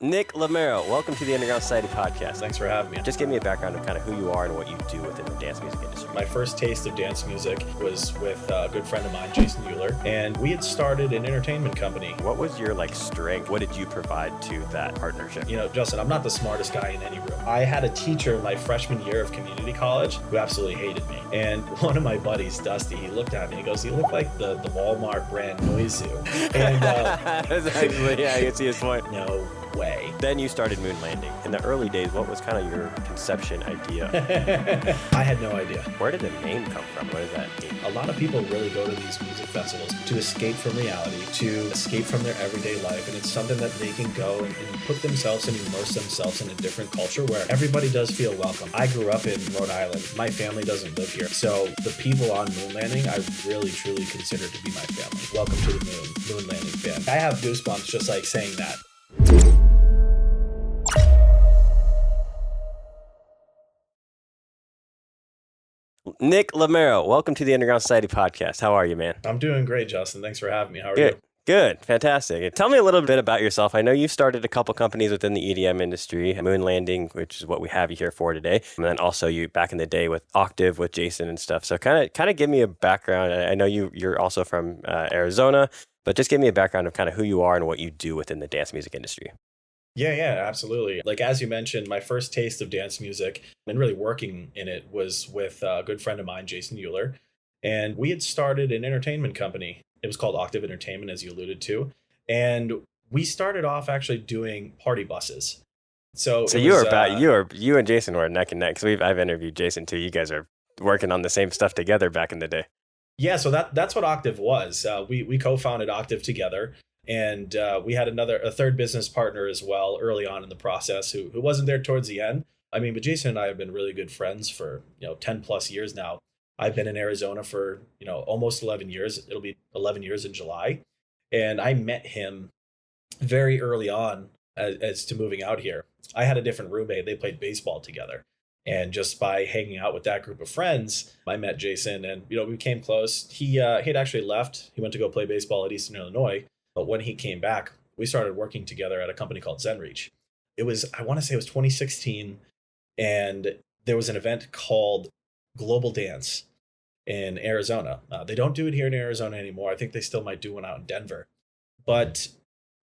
Nick Lamoureux, welcome to the Underground Society podcast. Thanks for having me. Just give me a background of kind of who you are and what you do within the dance music industry. My first taste of dance music was with a good friend of mine, Jason Euler, and we had started an entertainment company. What was your strength? What did you provide to that partnership? Justin, I'm not the smartest guy in any room. I had a teacher my freshman year of community college who absolutely hated me. And one of my buddies, Dusty, he looked at me and he goes, "You look like the Walmart brand Noizu." And That's actually, yeah, I can see his point. No way. Then you started Moon Lvnding. In the early days, what was kind of your conception idea? I had no idea. Where did the name come from? What does that mean? A lot of people really go to these music festivals to escape from reality, to escape from their everyday life, and it's something that they can go and put themselves and immerse themselves in a different culture where everybody does feel welcome. I grew up in Rhode Island. My family doesn't live here, so the people on Moon Lvnding I really truly consider to be my family. Welcome to the Moon Lvnding fan. I have goosebumps just like saying that. Nick Lamoureux, welcome to the Underground Society podcast. How are you, man? I'm doing great, Justin. Thanks for having me. How are you? Good. Fantastic. Tell me a little bit about yourself. I know you've started a couple companies within the EDM industry, Moon Lvnding, which is what we have you here for today. And then also you back in the day with Octave with Jason and stuff. So kind of give me a background. I know you're also from Arizona, but just give me a background of kind of who you are and what you do within the dance music industry. Yeah, absolutely. Like, as you mentioned, my first taste of dance music and really working in it was with a good friend of mine, Jason Euler. And we had started an entertainment company. It was called Octave Entertainment, as you alluded to. And we started off actually doing party buses. So you and Jason were neck and neck, because I've interviewed Jason too. You guys are working on the same stuff together back in the day. Yeah, so that's what Octave was. We co-founded Octave together. And we had a third business partner as well early on in the process who wasn't there towards the end. I mean, but Jason and I have been really good friends for 10 plus years now. I've been in Arizona for almost 11 years. It'll be 11 years in July. And I met him very early on as to moving out here. I had a different roommate. They played baseball together. And just by hanging out with that group of friends, I met Jason and we became close. He had actually left. He went to go play baseball at Eastern Illinois. But when he came back, we started working together at a company called ZenReach. I want to say it was 2016, and there was an event called Global Dance in Arizona. They don't do it here in Arizona anymore. I think they still might do one out in Denver. But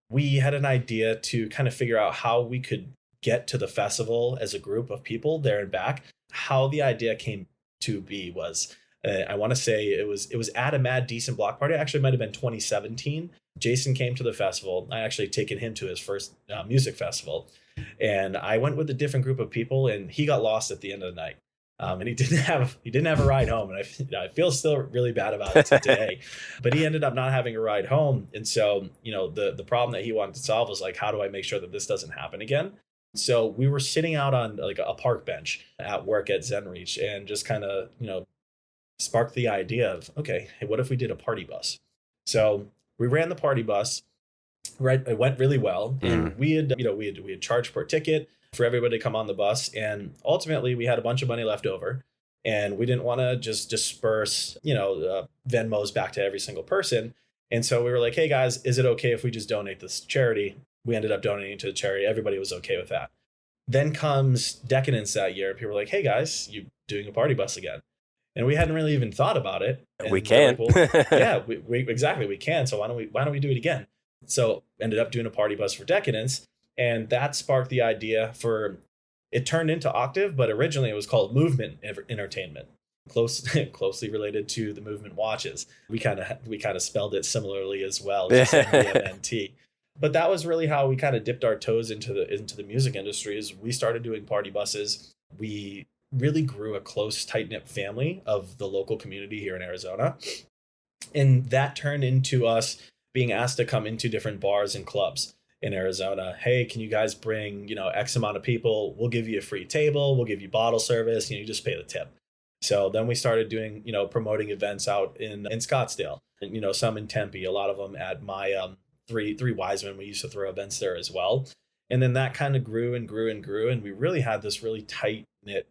we had an idea to kind of figure out how we could get to the festival as a group of people there and back. How the idea came to be was, I want to say it was at a Mad Decent block party. Actually, it might have been 2017. Jason came to the festival. I actually taken him to his first music festival, and I went with a different group of people, and he got lost at the end of the night. And he didn't have a ride home, and I feel still really bad about it today. But he ended up not having a ride home, and so the problem that he wanted to solve was like, how do I make sure that this doesn't happen again? So we were sitting out on like a park bench at work at ZenReach, and just kind of sparked the idea of, okay, hey, what if we did a party bus? So we ran the party bus. Right, it went really well, and we had charged per ticket for everybody to come on the bus, and ultimately we had a bunch of money left over, and we didn't want to just disperse Venmos back to every single person, and so we were like, hey guys, is it okay if we just donate this to charity? We ended up donating to the charity. Everybody was okay with that. Then comes Decadence that year. People were like, hey guys, you doing a party bus again? And we hadn't really even thought about it. And we can. Like, well, yeah, we can. So why don't we do it again? So ended up doing a party bus for Decadence, and that sparked the idea for. It turned into Octave, but originally it was called Movement Entertainment, closely related to the Movement watches. We kind of spelled it similarly as well, just MVMNT. But that was really how we kind of dipped our toes into the music industry. Is we started doing party buses. We really grew a close, tight-knit family of the local community here in Arizona. And that turned into us being asked to come into different bars and clubs in Arizona. Hey, can you guys bring, X amount of people? We'll give you a free table. We'll give you bottle service. You just pay the tip. So then we started doing, promoting events out in Scottsdale, and, some in Tempe, a lot of them at my three Wiseman. We used to throw events there as well. And then that kind of grew and grew and grew. And we really had this really tight-knit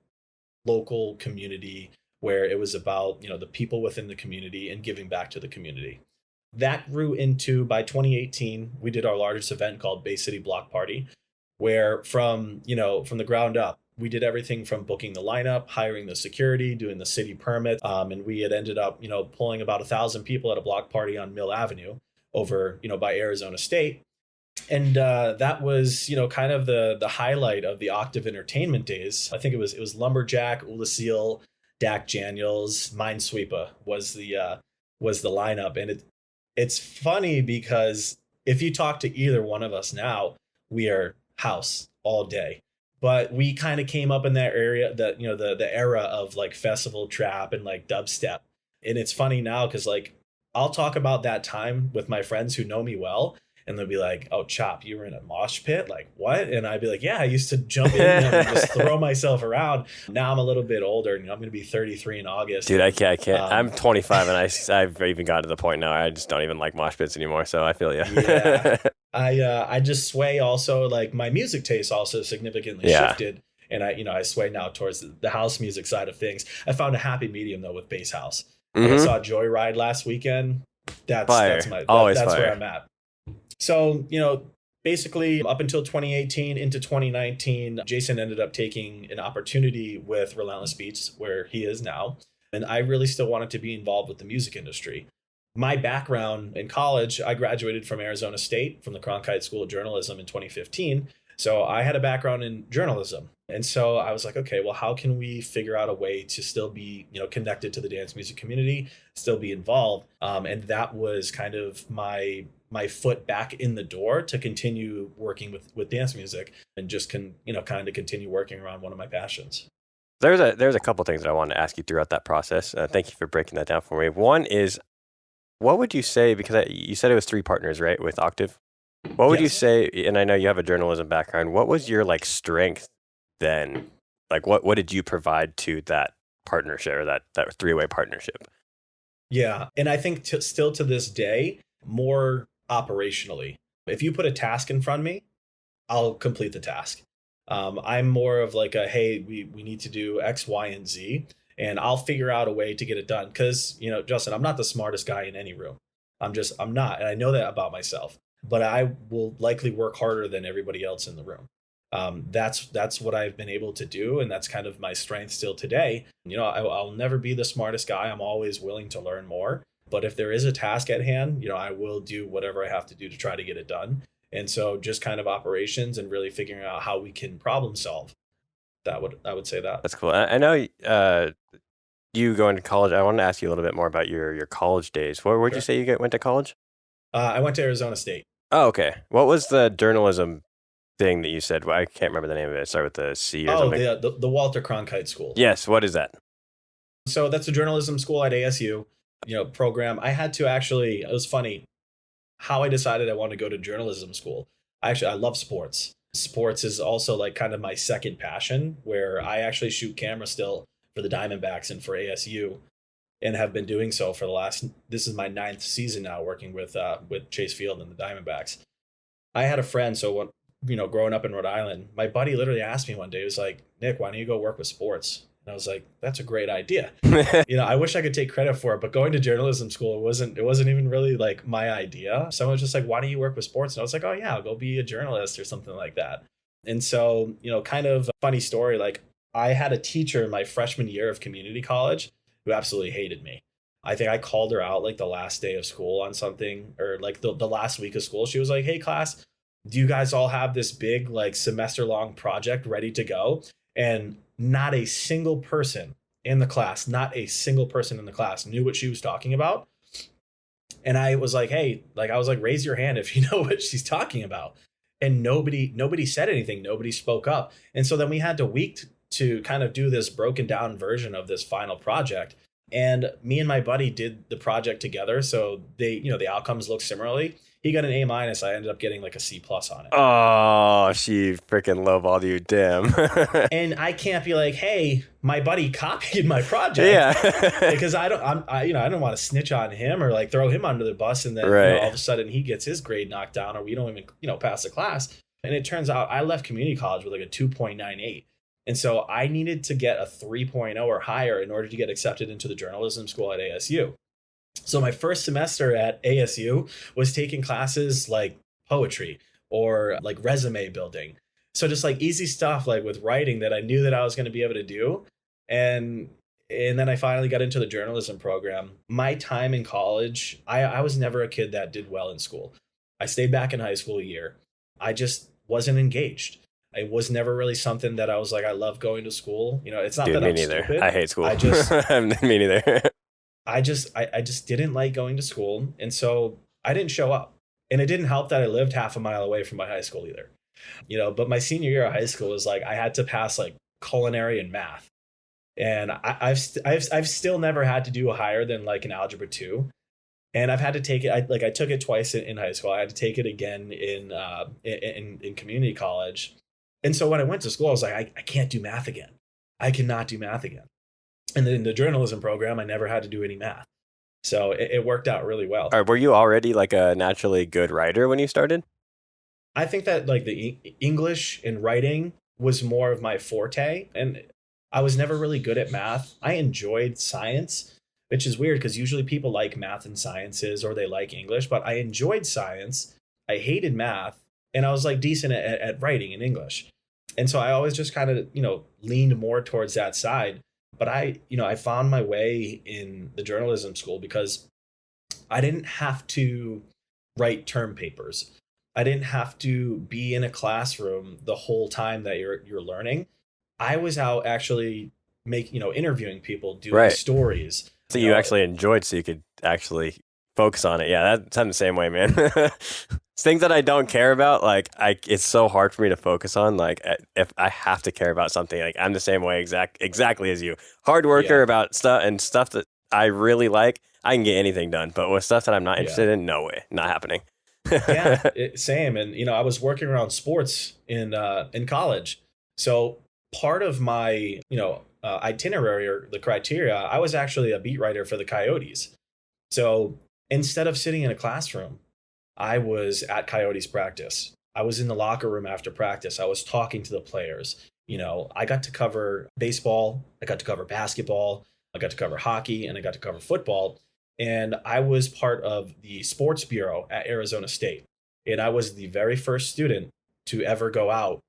local community where it was about, the people within the community and giving back to the community. That grew into, by 2018, we did our largest event called Bay City Block Party. where from the ground up, we did everything from booking the lineup, hiring the security, doing the city permit. And we had ended up, pulling about 1,000 people at a block party on Mill Avenue over, by Arizona State. And that was, kind of the highlight of the Octave Entertainment days. I think it was Lumberjack, Ulasil, Dak Daniels, Minesweeper was the lineup. And it's funny because if you talk to either one of us now, we are house all day. But we kind of came up in that area, that the era of like festival trap and like dubstep. And it's funny now because like I'll talk about that time with my friends who know me well, and they'll be like, "Oh, Chop, you were in a mosh pit? Like what?" And I'd be like, "Yeah, I used to jump in and just throw myself around." Now I'm a little bit older, and I'm going to be 33 in August. Dude, I can't. I'm 25, and I've even gotten to the point now I just don't even like mosh pits anymore. So I feel you. Yeah. I just sway also, like my music taste also significantly shifted. And I sway now towards the house music side of things. I found a happy medium though with bass house. I saw Joyride last weekend. That's fire. That's where I'm at. So, basically up until 2018 into 2019, Jason ended up taking an opportunity with Relentless Beats, where he is now. And I really still wanted to be involved with the music industry. My background in college, I graduated from Arizona State from the Cronkite School of Journalism in 2015. So I had a background in journalism. And so I was like, okay, well, how can we figure out a way to still be, connected to the dance music community, still be involved? And that was kind of my foot back in the door to continue working with dance music and just kind of continue working around one of my passions. There's a couple things that I wanted to ask you throughout that process. Thank you for breaking that down for me. One is, what would you say, because you said it was 3 partners, right, with Octave? What would you say, and I know you have a journalism background, what was your like strength then? Like what did you provide to that partnership, or that 3-way partnership? Yeah, and I think still to this day, more operationally. If you put a task in front of me, I'll complete the task. I'm more of like hey, we need to do X, Y, and Z. And I'll figure out a way to get it done. Because, Justin, I'm not the smartest guy in any room. I'm not. And I know that about myself. But I will likely work harder than everybody else in the room. That's what I've been able to do. And that's kind of my strength still today. I'll never be the smartest guy. I'm always willing to learn more. But if there is a task at hand, I will do whatever I have to do to try to get it done. And so just kind of operations and really figuring out how we can problem solve. I would say that. That's cool. I know you going to college. I wanted to ask you a little bit more about your college days. Where'd you say you went to college? I went to Arizona State. Oh, okay. What was the journalism thing that you said? Well, I can't remember the name of it. It started with the C or something. The Walter Cronkite School. Yes. What is that? So that's a journalism school at ASU, program. I had to actually, it was funny how I decided I wanted to go to journalism school. I love sports. Sports is also like kind of my second passion, where I actually shoot camera still for the Diamondbacks and for ASU, and have been doing so for this is my 9th season now, working with Chase Field and the Diamondbacks. I had a friend, so when, growing up in Rhode Island, my buddy literally asked me one day, he was like, "Nick, why don't you go work with sports?" And I was like, "That's a great idea." I wish I could take credit for it, but going to journalism school, it wasn't even really like my idea. Someone was just like, "Why don't you work with sports?" And I was like, "Oh yeah, I'll go be a journalist or something like that." And so, kind of a funny story. Like I had a teacher in my freshman year of community college who absolutely hated me. I think I called her out like the last day of school on something, or like the last week of school. She was like, "Hey class, do you guys all have this big like semester long project ready to go?" And not a single person in the class knew what she was talking about. And I was like, "Hey," I was like, "raise your hand if you know what she's talking about." And nobody said anything. Nobody spoke up. And so then we had a week to kind of do this broken down version of this final project. And me and my buddy did the project together. So the outcomes look similarly. He got an A-. I ended up getting like a C+ on it. Oh, she freaking lowballed you, damn. And I can't be like, "Hey, my buddy copied my project." Yeah. Because I don't want to snitch on him or like throw him under the bus, and then all of a sudden he gets his grade knocked down, or we don't even pass the class. And it turns out I left community college with like a 2.98. And so I needed to get a 3.0 or higher in order to get accepted into the journalism school at ASU. So my first semester at ASU was taking classes like poetry or like resume building. So just like easy stuff like with writing that I knew that I was going to be able to do. And then I finally got into the journalism program. My time in college, I was never a kid that did well in school. I stayed back in high school a year. I just wasn't engaged. It was never really something that I was like, I love going to school. It's not Dude, that me I'm neither. stupid. I hate school. I just Me neither. I just didn't like going to school. And so I didn't show up. And it didn't help that I lived half a mile away from my high school either. But my senior year of high school was like I had to pass like culinary and math. And I've still never had to do a higher than like an algebra 2. And I've had to take it. I took it twice in high school. I had to take it again in community college. And so when I went to school, I was like, I can't do math again. I cannot do math again. And then in the journalism program, I never had to do any math. So it worked out really well. All right, were you already like a naturally good writer when you started? I think that like the English and writing was more of my forte. And I was never really good at math. I enjoyed science, which is weird because usually people like math and sciences or they like English, but I enjoyed science. I hated math and I was like decent at writing in English. And so I always just kind of, leaned more towards that side. But I found my way in the journalism school because I didn't have to write term papers. I didn't have to be in a classroom the whole time that you're learning. I was out actually interviewing people, doing stories. So you actually enjoyed, so you could actually focus on it. Yeah, I'm the same way, man. Things that I don't care about, like it's so hard for me to focus on. Like if I have to care about something, like I'm the same way exactly as you. Hard worker about stuff that I really like. I can get anything done, but with stuff that I'm not interested in, no way, not happening. Same. And I was working around sports in college, so part of my itinerary or the criteria, I was actually a beat writer for the Coyotes. So instead of sitting in a classroom, I was at Coyotes practice. I was in the locker room after practice. I was talking to the players. I got to cover baseball. I got to cover basketball. I got to cover hockey, and I got to cover football. And I was part of the sports bureau at Arizona State. And I was the very first student to ever go out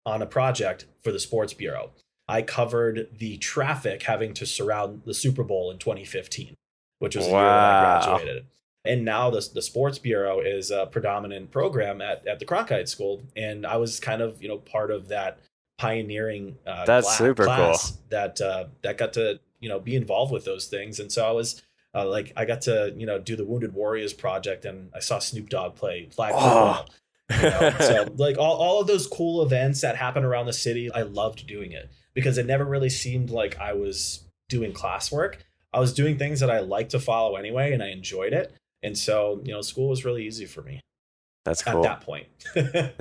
on a project for the sports bureau. I covered the traffic having to surround the Super Bowl in 2015, which was the year that I graduated. And now the sports bureau is a predominant program at the Cronkite School. And I was kind of, part of that pioneering class that got to, be involved with those things. And so I was I got to, do the Wounded Warriors project, and I saw Snoop Dogg play flag football. So like all of those cool events that happen around the city, I loved doing it because it never really seemed like I was doing classwork. I was doing things that I like to follow anyway, and I enjoyed it. And so, school was really easy for me. That's cool. At that point.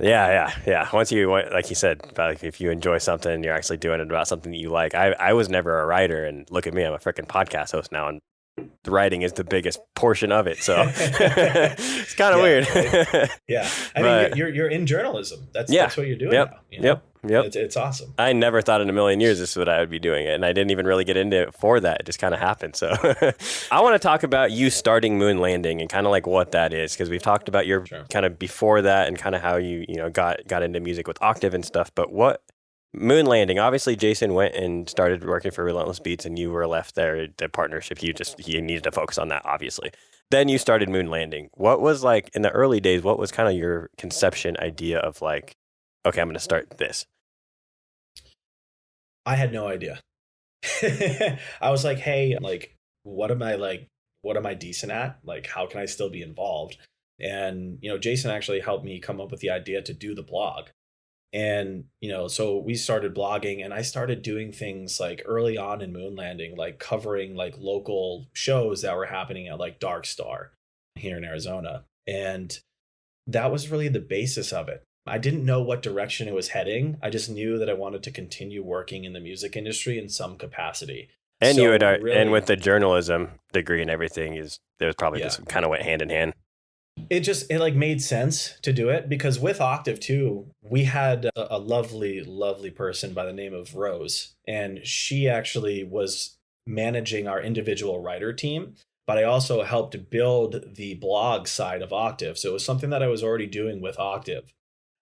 Yeah. Once you, like you said, if you enjoy something, you're actually doing it about something that you like. I was never a writer, and look at me, I'm a freaking podcast host now, and the writing is the biggest portion of it. So it's kind of weird. Yeah. I mean, you're in journalism. That's what you're doing now. Yep. It's awesome. I never thought in a million years this is what I would be doing it. And I didn't even really get into it for that. It just kind of happened. So I want to talk about you starting Moon Lvnding and kind of like what that is. Because we've talked about your kind of before that and kind of how you got into music with Octave and stuff. But what Moon Lvnding, obviously Jason went and started working for Relentless Beats and you were left there, the partnership. You needed to focus on that, obviously. Then you started Moon Lvnding. What was like in the early days, what was kind of your conception idea of like, okay, I'm going to start this? I had no idea. I was like, hey, like, what am I decent at? Like, how can I still be involved? And, Jason actually helped me come up with the idea to do the blog. And, so we started blogging and I started doing things like early on in Moon Lvnding, like covering like local shows that were happening at like Dark Star here in Arizona. And that was really the basis of it. I didn't know what direction it was heading. I just knew that I wanted to continue working in the music industry in some capacity. And so and with the journalism degree and everything, there was probably just kind of went hand in hand. It like made sense to do it because with Octave too, we had a lovely, lovely person by the name of Rose, and she actually was managing our individual writer team. But I also helped build the blog side of Octave. So it was something that I was already doing with Octave.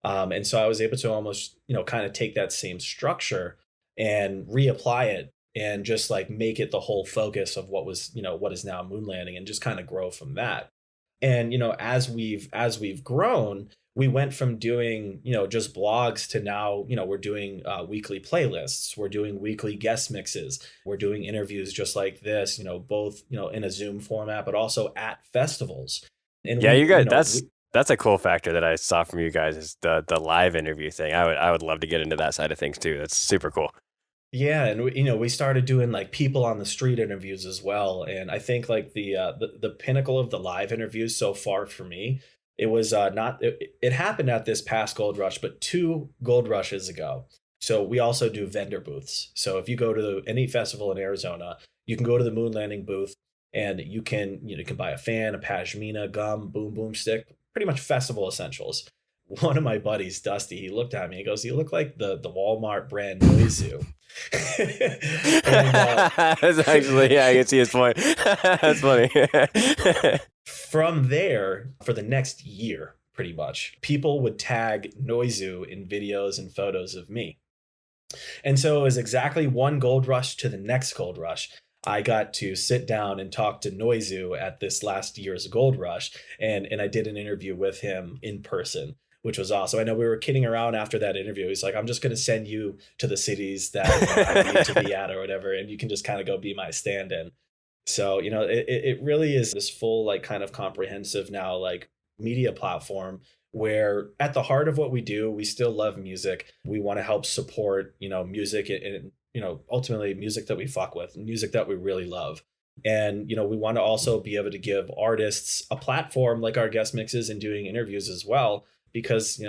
And so I was able to almost, kind of take that same structure and reapply it and just like make it the whole focus of what was, what is now Moon Landing, and just kind of grow from that. And as we've grown, we went from doing just blogs to now we're doing weekly playlists, we're doing weekly guest mixes, we're doing interviews just like this, both in a Zoom format but also at festivals. And Yeah, you guys, that's a cool factor that I saw from you guys, is the live interview thing. I would love to get into that side of things too. That's super cool. Yeah, and we started doing like people on the street interviews as well. And I think like the pinnacle of the live interviews so far for me, it was not it happened at this past Gold Rush, but 2 Gold Rushes ago. So we also do vendor booths. So if you go to any festival in Arizona, you can go to the Moon Landing booth, and you can buy a fan, a pashmina, gum, boom boom stick, pretty much festival essentials. One of my buddies, Dusty, he looked at me. He goes, "You look like the Walmart brand Noizu." And, That's actually, yeah, I can see his point. That's funny. from there, for the next year, pretty much, people would tag Noizu in videos and photos of me. And so it was exactly 1 Gold Rush to the next Gold Rush. I got to sit down and talk to Noizu at this last year's Gold Rush, and I did an interview with him in person, which was awesome. I know we were kidding around after that interview. He's like, "I'm just going to send you to the cities that I need to be at or whatever, and you can just kind of go be my stand-in." So, it really is this full, like, kind of comprehensive now, like, media platform, where at the heart of what we do, we still love music. We want to help support, music, and ultimately music that we fuck with, music that we really love. And, we want to also be able to give artists a platform like our guest mixes and doing interviews as well, because,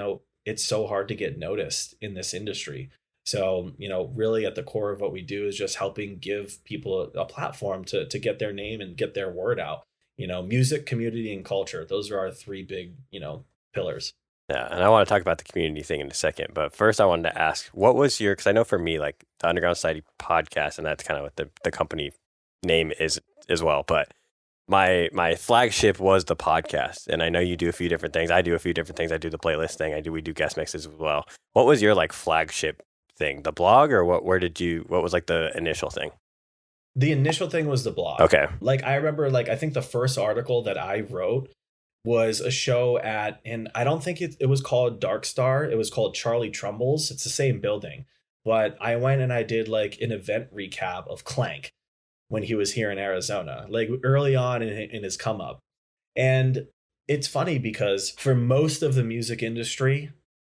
it's so hard to get noticed in this industry. So, really at the core of what we do is just helping give people a platform to get their name and get their word out. Music, community, and culture. Those are our 3 big, pillars. Yeah, and I want to talk about the community thing in a second, but first I wanted to ask, what was because I know for me, like the Underground Society podcast, and that's kind of what the company name is as well, but my flagship was the podcast, and I know you do a few different things. I do a few different things. I do the playlist thing. We do guest mixes as well. What was your like flagship thing? The blog, or what was like the initial thing? The initial thing was the blog. Okay. Like I remember, like I think the first article that I wrote was a show and I don't think it was called Dark Star. It was called Charlie Trumbull's. It's the same building. But I went and I did like an event recap of Clank when he was here in Arizona, like early on in his come up. And it's funny because for most of the music industry,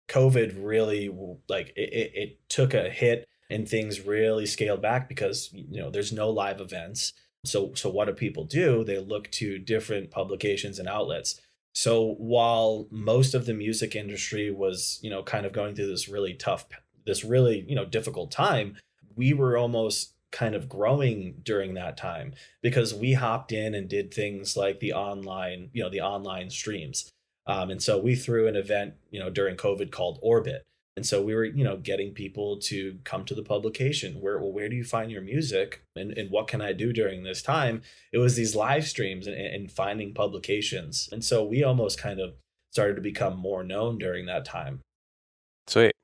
COVID really, like it took a hit and things really scaled back because, there's no live events. So what do people do? They look to different publications and outlets. So while most of the music industry was, kind of going through this really difficult time, we were almost kind of growing during that time because we hopped in and did things like the online streams. And so we threw an event, during COVID called Orbit. And so we were, getting people to come to the publication. Where do you find your music, and what can I do during this time? It was these live streams and finding publications. And so we almost kind of started to become more known during that time. Sweet.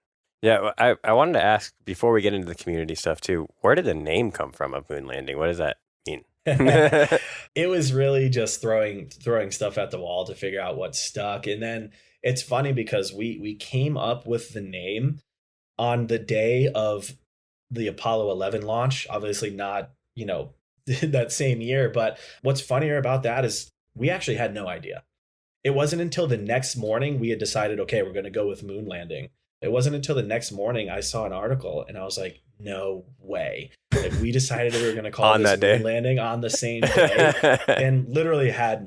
Yeah, I wanted to ask, before we get into the community stuff too, where did the name come from of Moon Landing? What does that mean? It was really just throwing stuff at the wall to figure out what stuck. And then it's funny because we came up with the name on the day of the Apollo 11 launch. Obviously not, that same year. But what's funnier about that is we actually had no idea. It wasn't until the next morning we had decided, okay, we're going to go with Moon Landing. It wasn't until the next morning I saw an article and I was like, no way. Like, we decided we were going to call on this that day. Moon Landing on the same day, and literally had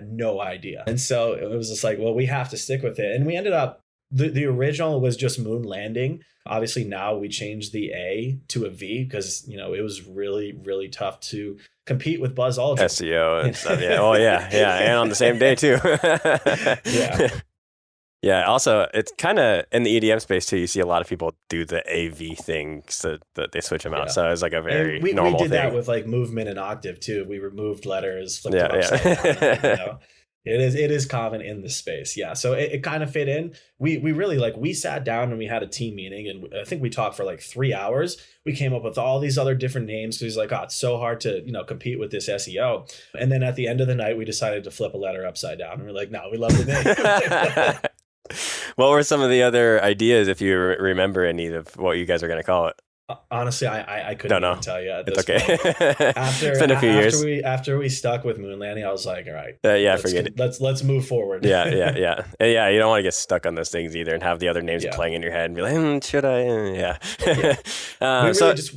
no idea. And so it was just like, well, we have to stick with it. And we ended up, the original was just Moon Landing. Obviously now we changed the A to a V because, it was really, really tough to compete with Buzz Aldrin. SEO and stuff. Yeah. Oh yeah. Yeah. And on the same day too. Yeah. Yeah. Also, it's kind of in the EDM space too. You see a lot of people do the AV thing, so that they switch them out. Yeah. So it's like a very we normal did thing. that with like movement and octave too. We removed letters, flipped Yeah, them upside down, It is common in this space. Yeah. So it kind of fit in. We really like we sat down and we had a team meeting, and I think we talked for like 3 hours. We came up with all these other different names because he's like, oh, it's so hard to, compete with this SEO. And then at the end of the night, we decided to flip a letter upside down. And we're like, no, we love the name. What were some of the other ideas, if you remember any of what you guys are going to call it? Honestly, I couldn't even tell you at this it's okay. point. After, it's been a few years. After we stuck with Moon Landing, I was like, all right, forget it. Let's move forward. Yeah. You don't want to get stuck on those things either, and have the other names playing in your head and be like, should I?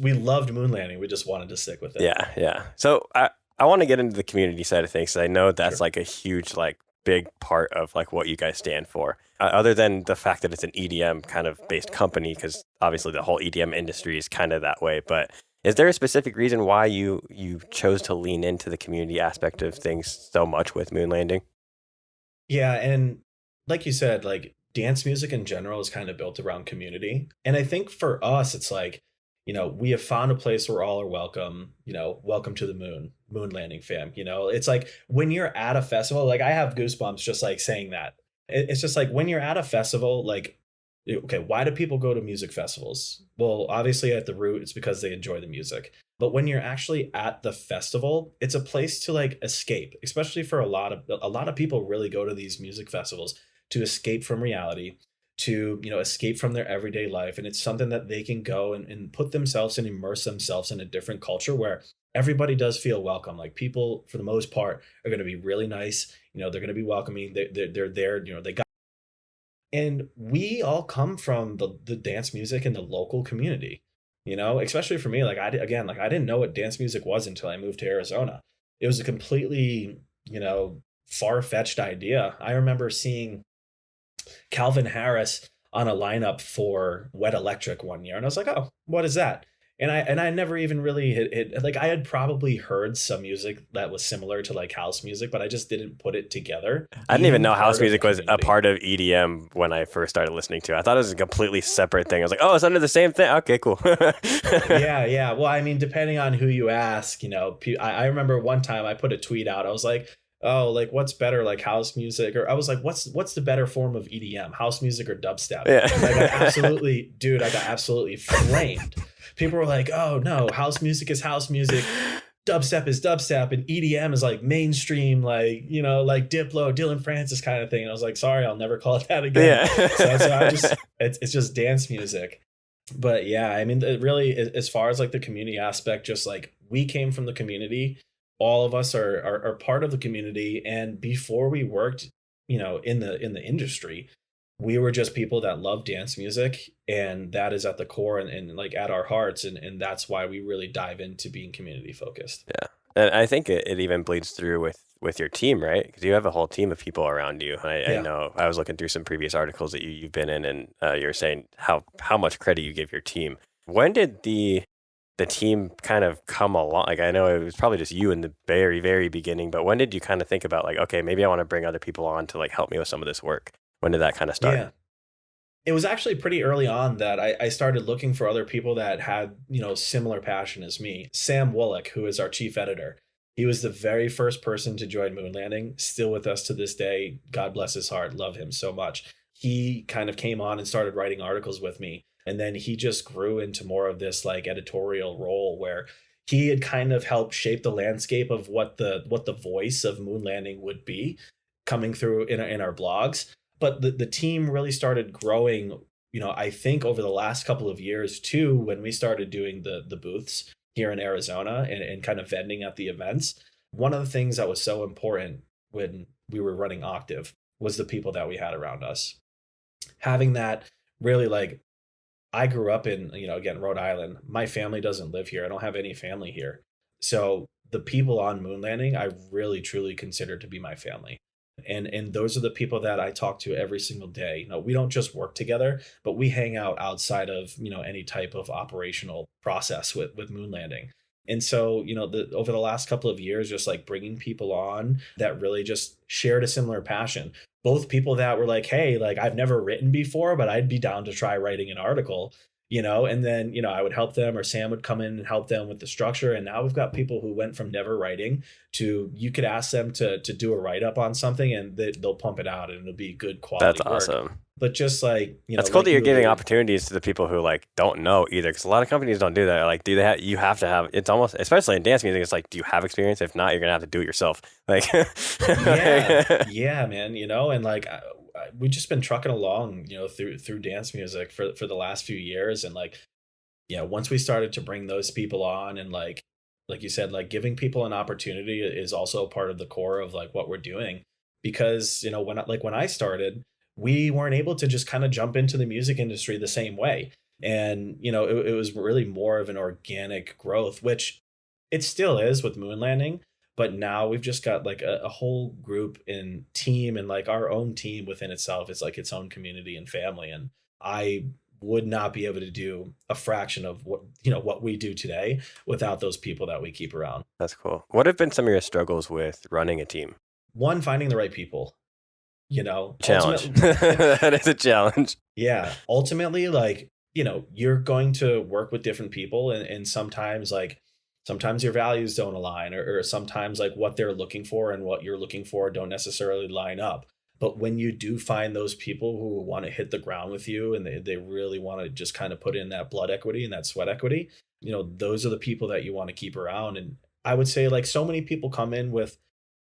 We loved Moon Landing. We just wanted to stick with it. Yeah. So I want to get into the community side of things. So I know that's like a huge, like, big part of like what you guys stand for, other than the fact that it's an EDM kind of based company, because obviously the whole EDM industry is kind of that way. But is there a specific reason why you chose to lean into the community aspect of things so much with Moon Landing? Yeah, and like you said, like dance music in general is kind of built around community. And I think for us, it's like, we have found a place where all are welcome, welcome to the Moon Landing fam. It's like when you're at a festival, like I have goosebumps just like saying that. It's just like when you're at a festival, like, okay, why do people go to music festivals? Well, obviously at the root, it's because they enjoy the music. But when you're actually at the festival, it's a place to like escape, especially for a lot of people really go to these music festivals to escape from reality, to escape from their everyday life. And it's something that they can go and put themselves and immerse themselves in a different culture where everybody does feel welcome. Like people, for the most part, are going to be really nice. They're going to be welcoming. They're there. They got. And we all come from the dance music in the local community. Especially for me, like I didn't know what dance music was until I moved to Arizona. It was a completely far-fetched idea. I remember seeing Calvin Harris on a lineup for Wet Electric one year, and I was like, oh, what is that? And I never even really hit like I had probably heard some music that was similar to like house music, but I just didn't put it together. I didn't even know house music was a part of EDM when I first started listening to it. I thought it was a completely separate thing. I was like, oh, it's under the same thing. Okay, cool. Yeah. Well, I mean, depending on who you ask, I remember one time I put a tweet out. I was like, oh, like what's better, like house music? Or I was like, what's the better form of EDM, house music or dubstep? Yeah. I got absolutely flamed. People were like, oh no, house music is house music, dubstep is dubstep, and EDM is like mainstream, like, like Diplo, Dylan Francis kind of thing. And I was like, sorry, I'll never call it that again. Yeah. so it's just dance music. But yeah, I mean, it really, as far as like the community aspect, just like we came from the community. All of us are part of the community. And before we worked, in the industry, we were just people that love dance music, and that is at the core and like at our hearts. And that's why we really dive into being community focused. Yeah. And I think it even bleeds through with your team, right? Because you have a whole team of people around you. I know I was looking through some previous articles that you've been in, and you were saying how much credit you give your team. When did the team kind of come along? Like, I know it was probably just you in the very, very beginning, but when did you kind of think about like, okay, maybe I want to bring other people on to like help me with some of this work? When did that kind of start? Yeah. It was actually pretty early on that I started looking for other people that had, similar passion as me. Sam Wollick, who is our chief editor, he was the very first person to join Moon Landing, still with us to this day. God bless his heart. Love him so much. He kind of came on and started writing articles with me. And then he just grew into more of this like editorial role where he had kind of helped shape the landscape of what the voice of Moon Landing would be coming through in our blogs. But the team really started growing, I think over the last couple of years too, when we started doing the booths here in Arizona and kind of vending at the events. One of the things that was so important when we were running Octave was the people that we had around us. Having that really, like, I grew up in, again, Rhode Island. My family doesn't live here. I don't have any family here. So the people on Moon Landing, I really, truly consider to be my family. And those are the people that I talk to every single day. We don't just work together, but we hang out outside of, any type of operational process with Moon Landing. And so, over the last couple of years, just like bringing people on that really just shared a similar passion. Both people that were like, hey, like I've never written before, but I'd be down to try writing an article. and then, I would help them, or Sam would come in and help them with the structure. And now we've got people who went from never writing to, you could ask them to do a write up on something, and they'll pump it out and it'll be good quality That's work. awesome. But just like, That's cool like that you're you giving alluded, opportunities to the people who like don't know either, because a lot of companies don't do that. Like, do they have? You have to have. It's almost, especially in dance music, it's like, do you have experience? If not, you're gonna have to do it yourself. Like, yeah, man, and like we've just been trucking along, through dance music for the last few years. And like, yeah, once we started to bring those people on, and like you said, like giving people an opportunity is also part of the core of like what we're doing. Because when I started, we weren't able to just kind of jump into the music industry the same way. And it was really more of an organic growth, which it still is with Moon Landing. But now we've just got like a whole group and team, and like our own team within itself is like its own community and family. And I would not be able to do a fraction of what we do today without those people that we keep around. that's cool. What have been some of your struggles with running a team? One, finding the right people. Challenge. Ultimately, That is a challenge. yeah, ultimately, like, you're going to work with different people, and sometimes your values don't align, or sometimes like what they're looking for and what you're looking for don't necessarily line up. But when you do find those people who want to hit the ground with you, and they really want to just kind of put in that blood equity and that sweat equity, those are the people that you want to keep around. And I would say, like, so many people come in with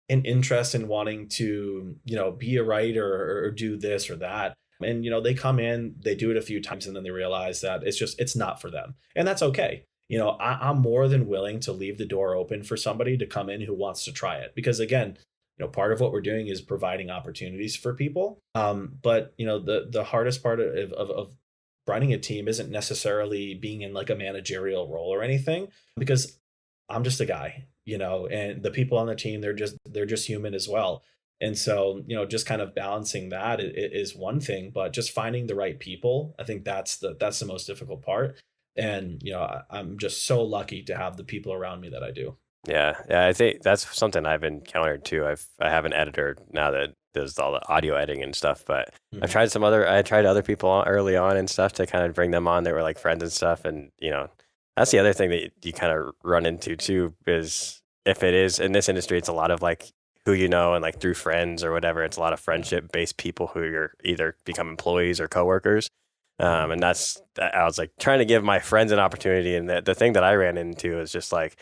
an interest in wanting to, be a writer, or do this or that. And, they come in, they do it a few times, and then they realize that it's not for them. And that's okay. I'm more than willing to leave the door open for somebody to come in who wants to try it. Because again, part of what we're doing is providing opportunities for people. But, the hardest part of running a team isn't necessarily being in like a managerial role or anything, because I'm just a guy, and the people on the team, they're just human as well. And so, just kind of balancing that is one thing, but just finding the right people, I think that's the most difficult part. And, I'm just so lucky to have the people around me that I do. Yeah, I think that's something I've encountered too. I have an editor now that does all the audio editing and stuff, but Mhm. I tried other people early on and stuff to kind of bring them on that were like friends and stuff. And that's the other thing that you kind of run into too, is if it is in this industry, it's a lot of like who you know, and like through friends or whatever. It's a lot of Yeah. friendship based people who you're either become employees or coworkers. Mhm. And I was like trying to give my friends an opportunity. And the thing that I ran into is just like,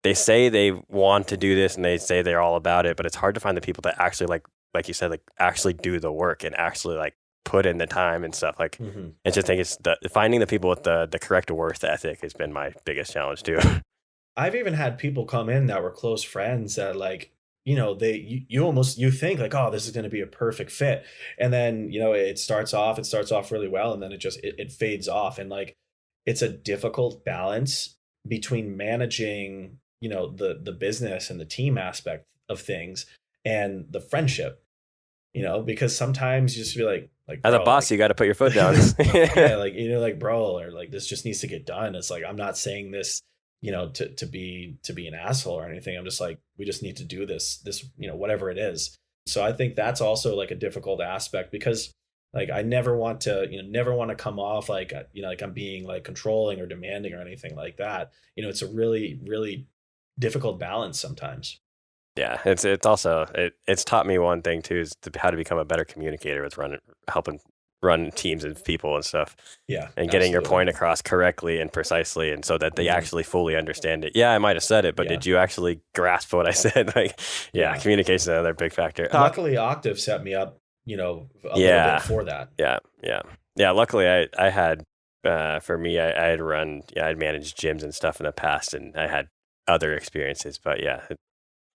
they say they want to do this and they say they're all about it, but it's hard to find the people that actually like you said, like actually do the work and actually like put in the time and stuff. Like, Mhm. I just think it's finding the people with the correct worth ethic has been my biggest challenge too. I've even had people come in that were close friends that, like, you almost, you think like, oh, this is going to be a perfect fit. And then, it starts off really well. And then it fades off. And like, it's a difficult balance between managing, the business and the team aspect of things, and the friendship, because sometimes you just be like, As a bro, boss, like, you got to put your foot down. yeah, like, like, bro, or like, this just needs to get done. It's like, I'm not saying this, to be an asshole or anything. I'm just like, we just need to do this, whatever it is. So I think that's also like a difficult aspect, because like, I never want to come off like, like I'm being like controlling or demanding or anything like that. It's a really, really difficult balance sometimes. Yeah, it's also it's taught me one thing too, is how to become a better communicator with helping run teams and people and stuff, Yeah, and getting your absolutely. point across correctly and precisely, and so that they Hmm. actually fully understand it. Yeah, I might have said it, but Yeah, did you actually grasp what I said? Like, yeah, yeah. communication is another big factor. Luckily, Octave set me up, a little bit Yeah, for that. yeah. Luckily, I had for me, I had run, I'd managed gyms and stuff in the past, and I had other experiences. But yeah,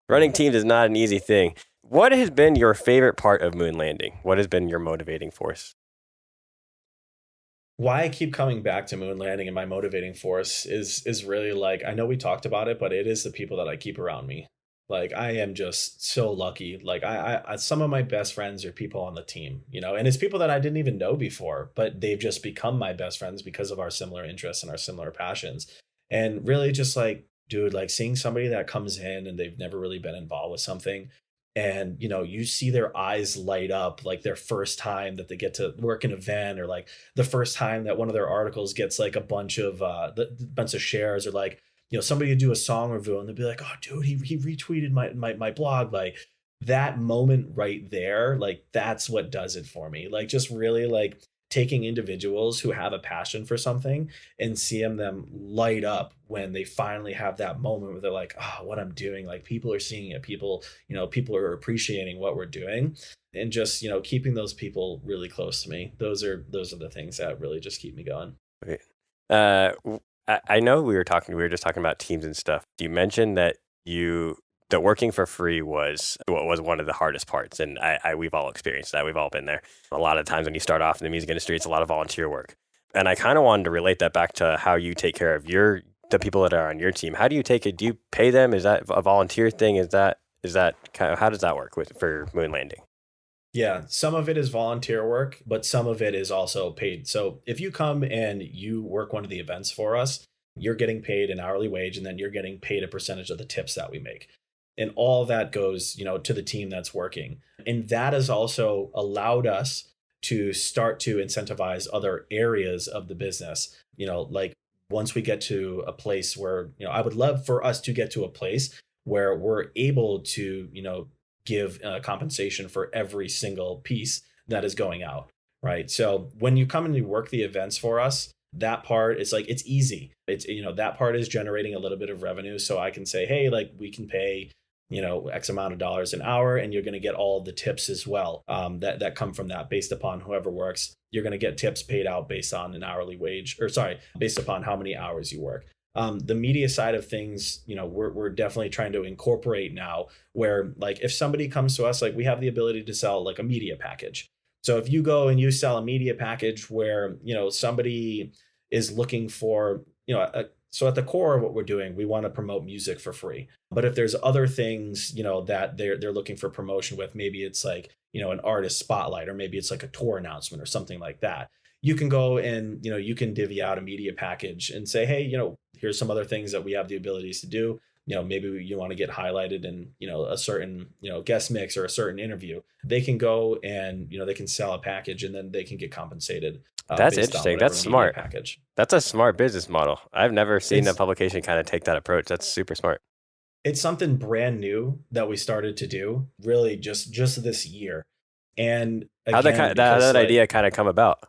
running Mhm. teams is not an easy thing. What has been your favorite part of Moon Landing? What has been your motivating force? Why I keep coming back to Moon Landing, and my motivating force is really, like, I know we talked about it, but it is the people that I keep around me. Like, I am just so lucky. Like, some of my best friends are people on the team, and it's people that I didn't even know before, but they've just become my best friends because of our similar interests and our similar passions. And really, just like, dude, like, seeing somebody that comes in and they've never really been involved with something, and you see their eyes light up, like their first time that they get to work an event, or like the first time that one of their articles gets like a bunch of shares, or like somebody would do a song review and they'd be like, oh dude, he retweeted my blog. Like that moment right there, like that's what does it for me. Like just really like taking individuals who have a passion for something and seeing them light up when they finally have that moment where they're like, oh, what I'm doing, like people are seeing it, people are appreciating what we're doing. And just keeping those people really close to me, those are the things that really just keep me going. Okay. I know we were just talking about teams and stuff. You mentioned that that working for free was what was one of the hardest parts. And we've all experienced that. We've all been there. A lot of times when you start off in the music industry, it's a lot of volunteer work. And I kind of wanted to relate that back to how you take care of the people that are on your team. How do you take it? Do you pay them? Is that a volunteer thing? Is that kind of, how does that work for Moon Lvnding? Yeah, some of it is volunteer work, but some of it is also paid. So if you come and you work one of the events for us, you're getting paid an hourly wage, and then you're getting paid a percentage of the tips that we make. And all that goes, to the team that's working. And that has also allowed us to start to incentivize other areas of the business. Like once we get to a place where, I would love for us to get to a place where we're able to, give compensation for every single piece that is going out. Right. So when you come and you work the events for us, that part is like, it's easy. It's, that part is generating a little bit of revenue. So I can say, hey, like we can pay, X amount of dollars an hour, and you're going to get all of the tips as well that come from that based upon whoever works. You're going to get tips paid out based on an hourly wage, based upon how many hours you work. The media side of things, we're definitely trying to incorporate now where like if somebody comes to us, like we have the ability to sell like a media package. So if you go and you sell a media package where, somebody is looking for, so at the core of what we're doing, we want to promote music for free. But if there's other things, that they're looking for promotion with, maybe it's like, an artist spotlight, or maybe it's like a tour announcement or something like that. You can go and, you can divvy out a media package and say, hey, here's some other things that we have the abilities to do. Maybe you want to get highlighted in, a certain, guest mix or a certain interview. They can go and, they can sell a package, and then they can get compensated. That's interesting. That's smart. Package. That's a smart business model. I've never seen a publication kind of take that approach. That's super smart. It's something brand new that we started to do really just this year. And again, how that idea kind of come about?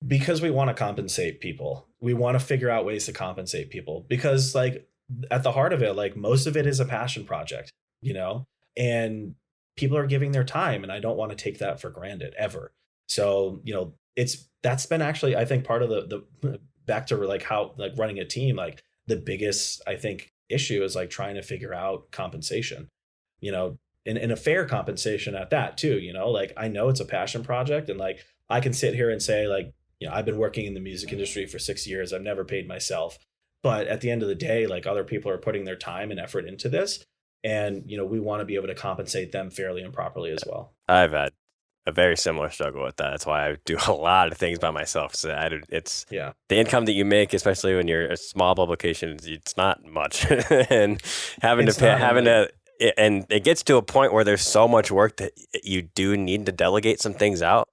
Because we want to compensate people. We want to figure out ways to compensate people, because like at the heart of it, like most of it is a passion project, and people are giving their time, and I don't want to take that for granted ever. So, that's been actually, I think, part of the back to like how like running a team, like the biggest, I think, issue is like trying to figure out compensation, and a fair compensation at that too, like I know it's a passion project, and like I can sit here and say like, I've been working in the music industry for 6 years. I've never paid myself. But at the end of the day, like other people are putting their time and effort into this. And, we want to be able to compensate them fairly and properly as well. I've had a very similar struggle with that. That's why I do a lot of things by myself. So it's the income that you make, especially when you're a small publication, it's not much. And and it gets to a point where there's so much work that you do need to delegate some things out.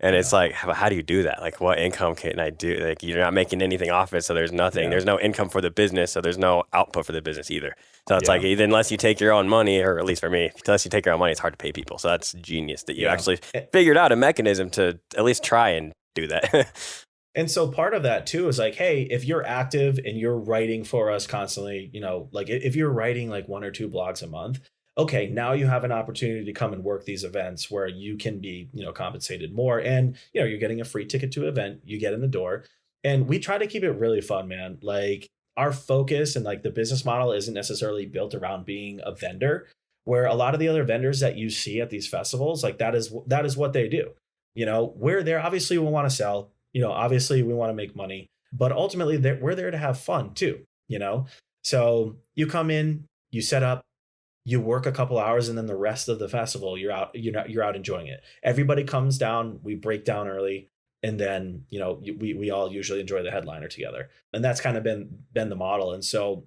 And it's like, how do you do that? Like, what income can I do? Like, you're not making anything off it, so there's nothing. Yeah. There's no income for the business, so there's no output for the business either. So it's like, either unless you take your own money, or at least for me, unless you take your own money, it's hard to pay people. So that's genius that you actually figured out a mechanism to at least try and do that. And so part of that too is like, hey, if you're active and you're writing for us constantly, like if you're writing like 1 or 2 blogs a month, okay, now you have an opportunity to come and work these events where you can be, compensated more, and, you're getting a free ticket to an event, you get in the door. And we try to keep it really fun, man. Like our focus and like the business model isn't necessarily built around being a vendor, where a lot of the other vendors that you see at these festivals, like that is what they do. We're there, obviously we want to sell, obviously we want to make money, but ultimately we're there to have fun too, So you come in, you set up, you work a couple hours, and then the rest of the festival, you're out enjoying it. Everybody comes down, we break down early, and then, we all usually enjoy the headliner together. And that's kind of been the model. And so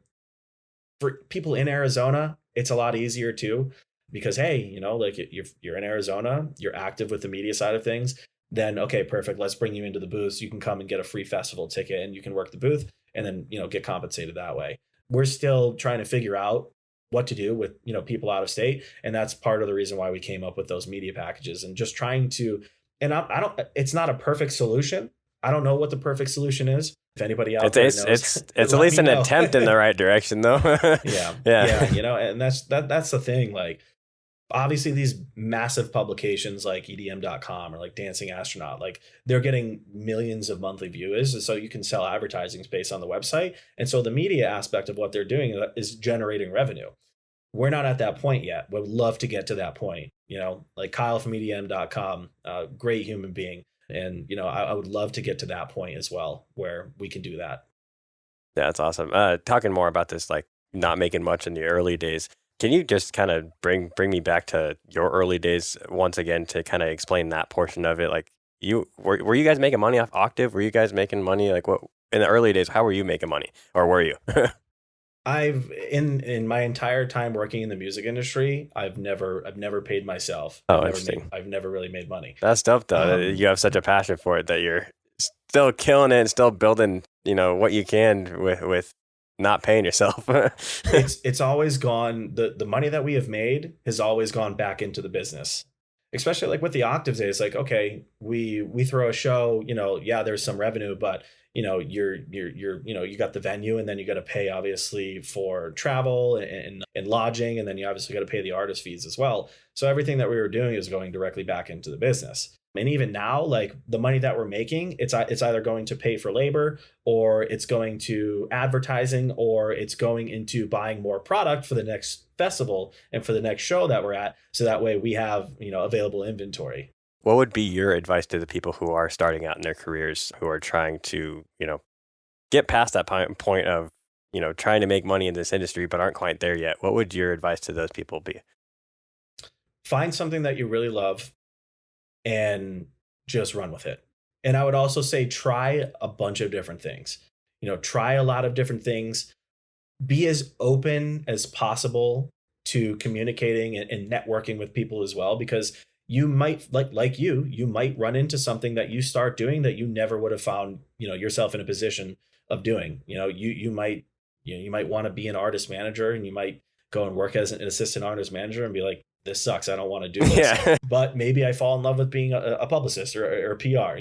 for people in Arizona, it's a lot easier too. because, hey, like you're in Arizona, you're active with the media side of things, then okay, perfect. Let's bring you into the booth. You can come and get a free festival ticket and you can work the booth and then, get compensated that way. We're still trying to figure out what to do with, people out of state. And that's part of the reason why we came up with those media packages and just trying to, and I don't, it's not a perfect solution. I don't know what the perfect solution is. If anybody out there knows, it's at least an attempt in the right direction though. Yeah. And that's the thing. Like, obviously these massive publications like EDM.com or like Dancing Astronaut, like they're getting millions of monthly viewers. And so you can sell advertising space on the website. And so the media aspect of what they're doing is generating revenue. We're not at that point yet. We'd love to get to that point. Like Kyle from EDM.com, great human being. And, I would love to get to that point as well, where we can do that. Yeah, that's awesome. Talking more about this, like not making much in the early days. Can you just kind of bring me back to your early days once again to kind of explain that portion of it? Like, were you guys making money off Octave? Were you guys making money? Like, what in the early days? How were you making money, or were you? I've in my entire time working in the music industry, I've never paid myself. Interesting. I've never really made money. That's dope though. You have such a passion for it that you're still killing it and still building, what you can with not paying yourself. It's always gone. The money that we have made has always gone back into the business. Especially like with the Octave days, like, okay, we throw a show, there's some revenue, but you got the venue and then you got to pay obviously for travel and lodging. And then you obviously got to pay the artist fees as well. So everything that we were doing is going directly back into the business. And even now, like the money that we're making, it's either going to pay for labor or it's going to advertising or it's going into buying more product for the next festival and for the next show that we're at. So that way we have, available inventory. What would be your advice to the people who are starting out in their careers, who are trying to, get past that point of, trying to make money in this industry, but aren't quite there yet? What would your advice to those people be? Find something that you really love and just run with it. And I would also say, try a bunch of different things, try a lot of different things, be as open as possible to communicating and networking with people as well, because you might like you might run into something that you start doing that you never would have found, yourself in a position of doing. You might want to be an artist manager and you might go and work as an assistant artist manager and be like, this sucks. I don't want to do this. Yeah. But maybe I fall in love with being a publicist or a PR,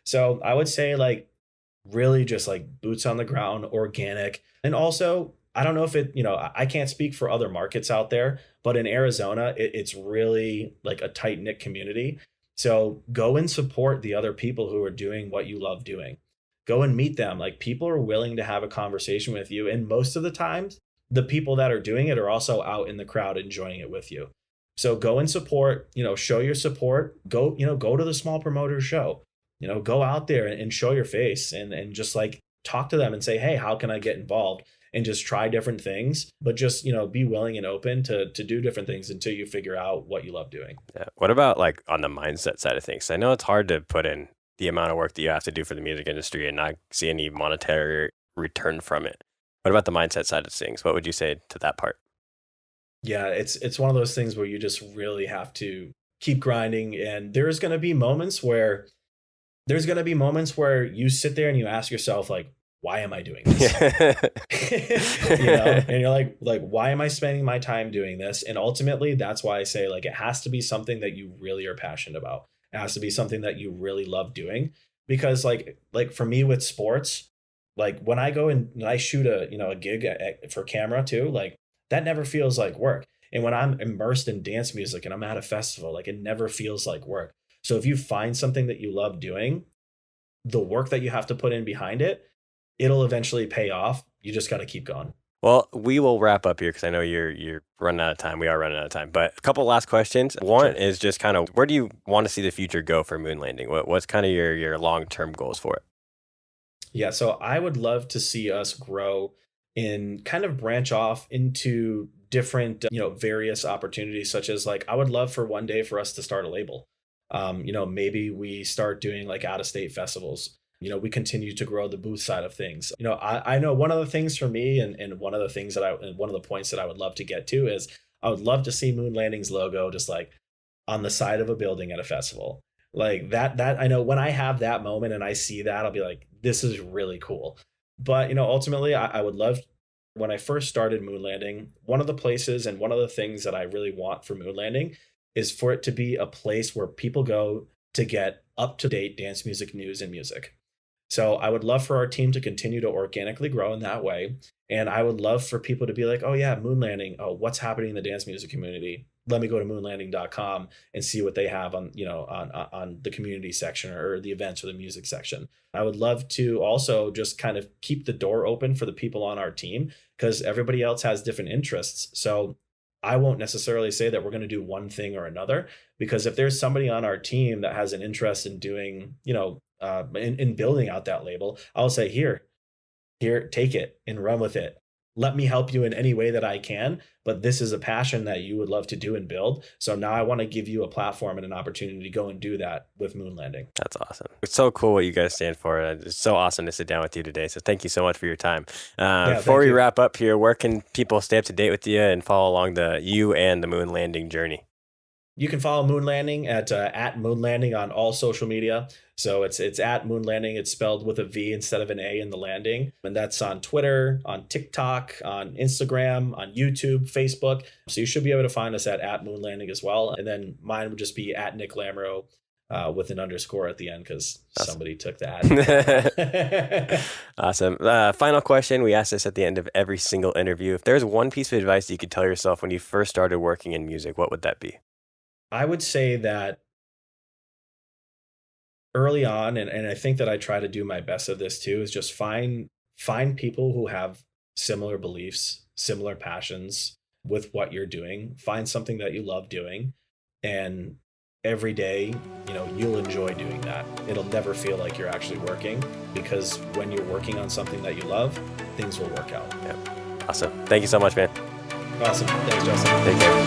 So I would say like really just like boots on the ground, organic. And also, I don't know if it, I can't speak for other markets out there, but in Arizona, it's really like a tight knit community. So go and support the other people who are doing what you love doing. Go and meet them. Like people are willing to have a conversation with you. And most of the times, the people that are doing it are also out in the crowd enjoying it with you. So go and support, show your support, go to the small promoter show, go out there and show your face and just like talk to them and say, hey, how can I get involved? And just try different things, but just, be willing and open to do different things until you figure out what you love doing. Yeah. What about like on the mindset side of things? I know it's hard to put in the amount of work that you have to do for the music industry and not see any monetary return from it. What about the mindset side of things? What would you say to that part? Yeah, it's one of those things where you just really have to keep grinding. And there's going to be moments where you sit there and you ask yourself, like, why am I doing this? And you're like, why am I spending my time doing this? And ultimately, that's why I say, like, it has to be something that you really are passionate about. It has to be something that you really love doing. Because like for me with sports, like when I go and I shoot a gig for camera too, like that never feels like work. And when I'm immersed in dance music and I'm at a festival, like it never feels like work. So if you find something that you love doing, the work that you have to put in behind it, it'll eventually pay off. You just got to keep going. Well, we will wrap up here because I know you're running out of time. We are running out of time. But a couple last questions. One is just kind of, where do you want to see the future go for Moon Lvnding? What's kind of your long-term goals for it? Yeah, so I would love to see us grow and kind of branch off into different, various opportunities, such as like, I would love for one day for us to start a label. Maybe we start doing like out-of-state festivals. We continue to grow the booth side of things. I know one of the things for me and one of the things one of the points that I would love to get to is I would love to see Moon Landing's logo just like on the side of a building at a festival. Like that I know when I have that moment and I see that, I'll be like, this is really cool. But ultimately I would love, when I first started Moon Landing, one of the places and one of the things that I really want for Moon Landing is for it to be a place where people go to get up-to-date dance music news and music. So I would love for our team to continue to organically grow in that way. And I would love for people to be like, oh yeah, Moon Landing. Oh, what's happening in the dance music community? Let me go to moonlanding.com and see what they have on, on the community section or the events or the music section. I would love to also just kind of keep the door open for the people on our team, because everybody else has different interests. So I won't necessarily say that we're going to do one thing or another, because if there's somebody on our team that has an interest in doing, in building out that label, I'll say, here, take it and run with it. Let me help you in any way that I can, but this is a passion that you would love to do and build. So now I want to give you a platform and an opportunity to go and do that with Moon Landing. That's awesome. It's so cool what you guys stand for. It's so awesome to sit down with you today. So thank you so much for your time. Before we wrap up here, where can people stay up to date with you and follow along you and the Moon Landing journey? You can follow Moon Landing at Moon Landing on all social media. So it's at Moon Landing. It's spelled with a V instead of an A in the landing. And that's on Twitter, on TikTok, on Instagram, on YouTube, Facebook. So you should be able to find us at Moon Landing as well. And then mine would just be at Nick Lamoureux with an underscore at the end, because somebody took that. Awesome. Final question. We ask this at the end of every single interview. If there's one piece of advice you could tell yourself when you first started working in music, what would that be? I would say that early on, and I think that I try to do my best of this too, is just find people who have similar beliefs, similar passions with what you're doing. Find something that you love doing, and every day, you'll enjoy doing that. It'll never feel like you're actually working, because when you're working on something that you love, things will work out. Yeah. Awesome. Thank you so much, man. Awesome. Thanks, Justin. Take care.